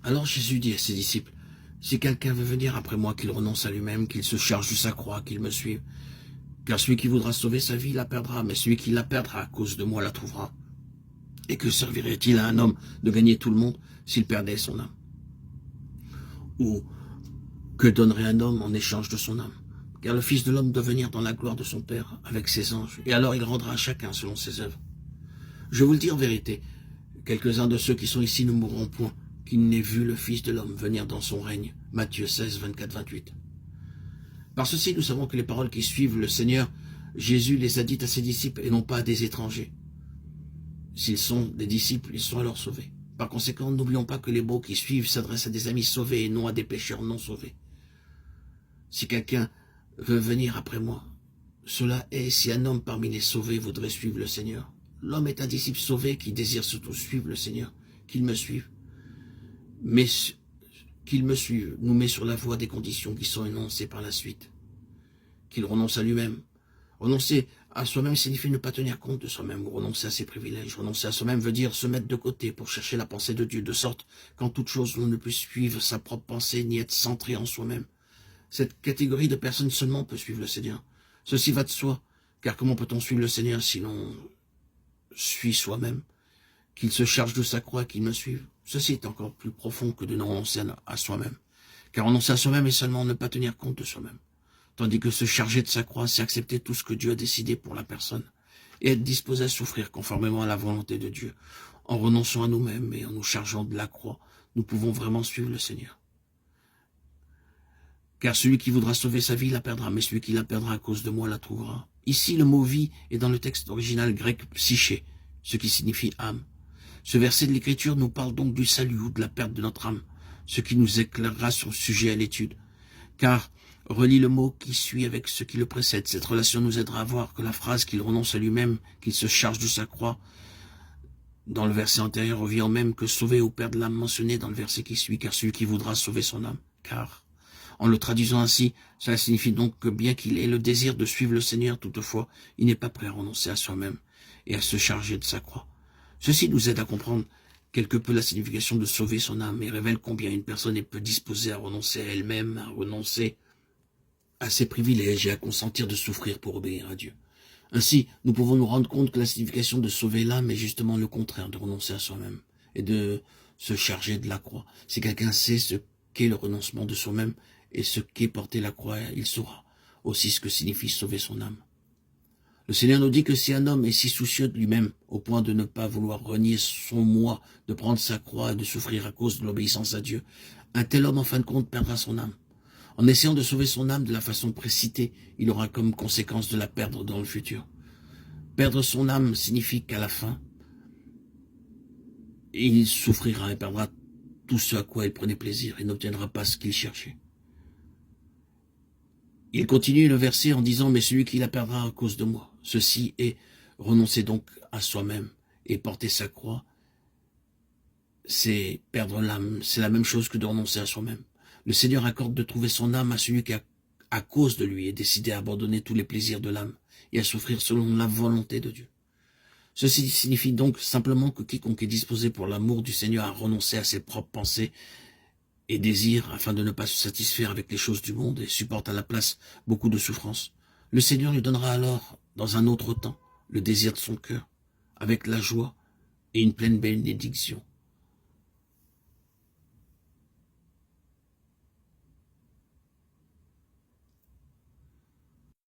Alors Jésus dit à ses disciples, « Si quelqu'un veut venir après moi, qu'il renonce à lui-même, qu'il se charge de sa croix, qu'il me suive. Car celui qui voudra sauver sa vie la perdra, mais celui qui la perdra à cause de moi la trouvera. Et que servirait-il à un homme de gagner tout le monde s'il perdait son âme? Ou que donnerait un homme en échange de son âme? Car le Fils de l'homme doit venir dans la gloire de son Père avec ses anges, et alors il rendra à chacun selon ses œuvres. Je vous le dis en vérité, quelques-uns de ceux qui sont ici ne mourront point, qu'ils n'aient vu le Fils de l'homme venir dans son règne. » Matthieu 16, 24-28. Par ceci, nous savons que les paroles qui suivent le Seigneur, Jésus les a dites à ses disciples et non pas à des étrangers. S'ils sont des disciples, ils sont alors sauvés. Par conséquent, n'oublions pas que les mots qui suivent s'adressent à des amis sauvés et non à des pécheurs non sauvés. Si quelqu'un veut venir après moi, cela est si un homme parmi les sauvés voudrait suivre le Seigneur. L'homme est un disciple sauvé qui désire surtout suivre le Seigneur, qu'il me suive. Mais qu'il me suive nous met sur la voie des conditions qui sont énoncées par la suite. Qu'il renonce à lui-même. Renoncer à soi-même signifie ne pas tenir compte de soi-même ou renoncer à ses privilèges. Renoncer à soi-même veut dire se mettre de côté pour chercher la pensée de Dieu, de sorte qu'en toute chose on ne peut suivre sa propre pensée ni être centré en soi-même. Cette catégorie de personnes seulement peut suivre le Seigneur. Ceci va de soi, car comment peut-on suivre le Seigneur si l'on suit soi-même? Qu'il se charge de sa croix et qu'il me suive. Ceci est encore plus profond que de ne renoncer à soi-même. Car renoncer à soi-même est seulement ne pas tenir compte de soi-même. Tandis que se charger de sa croix, c'est accepter tout ce que Dieu a décidé pour la personne et être disposé à souffrir conformément à la volonté de Dieu. En renonçant à nous-mêmes et en nous chargeant de la croix, nous pouvons vraiment suivre le Seigneur. Car celui qui voudra sauver sa vie la perdra, mais celui qui la perdra à cause de moi la trouvera. Ici, le mot « vie » est dans le texte original grec « psyché », ce qui signifie « âme ». Ce verset de l'Écriture nous parle donc du salut ou de la perte de notre âme, ce qui nous éclairera sur le sujet à l'étude. Car relie le mot qui suit avec ce qui le précède. Cette relation nous aidera à voir que la phrase qu'il renonce à lui-même, qu'il se charge de sa croix, dans le verset antérieur revient au même que sauver ou perdre l'âme mentionné dans le verset qui suit, car celui qui voudra sauver son âme. Car, en le traduisant ainsi, cela signifie donc que bien qu'il ait le désir de suivre le Seigneur, toutefois, il n'est pas prêt à renoncer à soi-même et à se charger de sa croix. Ceci nous aide à comprendre quelque peu la signification de sauver son âme et révèle combien une personne est peu disposée à renoncer à elle-même, à renoncer à ses privilèges et à consentir de souffrir pour obéir à Dieu. Ainsi, nous pouvons nous rendre compte que la signification de sauver l'âme est justement le contraire de renoncer à soi-même et de se charger de la croix. Si quelqu'un sait ce qu'est le renoncement de soi-même et ce qu'est porter la croix, il saura aussi ce que signifie sauver son âme. Le Seigneur nous dit que si un homme est si soucieux de lui-même, au point de ne pas vouloir renier son moi, de prendre sa croix et de souffrir à cause de l'obéissance à Dieu, un tel homme, en fin de compte, perdra son âme. En essayant de sauver son âme de la façon précitée, il aura comme conséquence de la perdre dans le futur. Perdre son âme signifie qu'à la fin, il souffrira et perdra tout ce à quoi il prenait plaisir et n'obtiendra pas ce qu'il cherchait. Il continue le verset en disant « Mais celui qui la perdra à cause de moi ». Ceci est renoncer donc à soi-même et porter sa croix. C'est perdre l'âme, c'est la même chose que de renoncer à soi-même. Le Seigneur accorde de trouver son âme à celui qui, à cause de lui, est décidé à abandonner tous les plaisirs de l'âme et à souffrir selon la volonté de Dieu. Ceci signifie donc simplement que quiconque est disposé pour l'amour du Seigneur à renoncer à ses propres pensées et désirs afin de ne pas se satisfaire avec les choses du monde et supporte à la place beaucoup de souffrances, le Seigneur lui donnera alors, dans un autre temps, le désir de son cœur, avec la joie et une pleine bénédiction.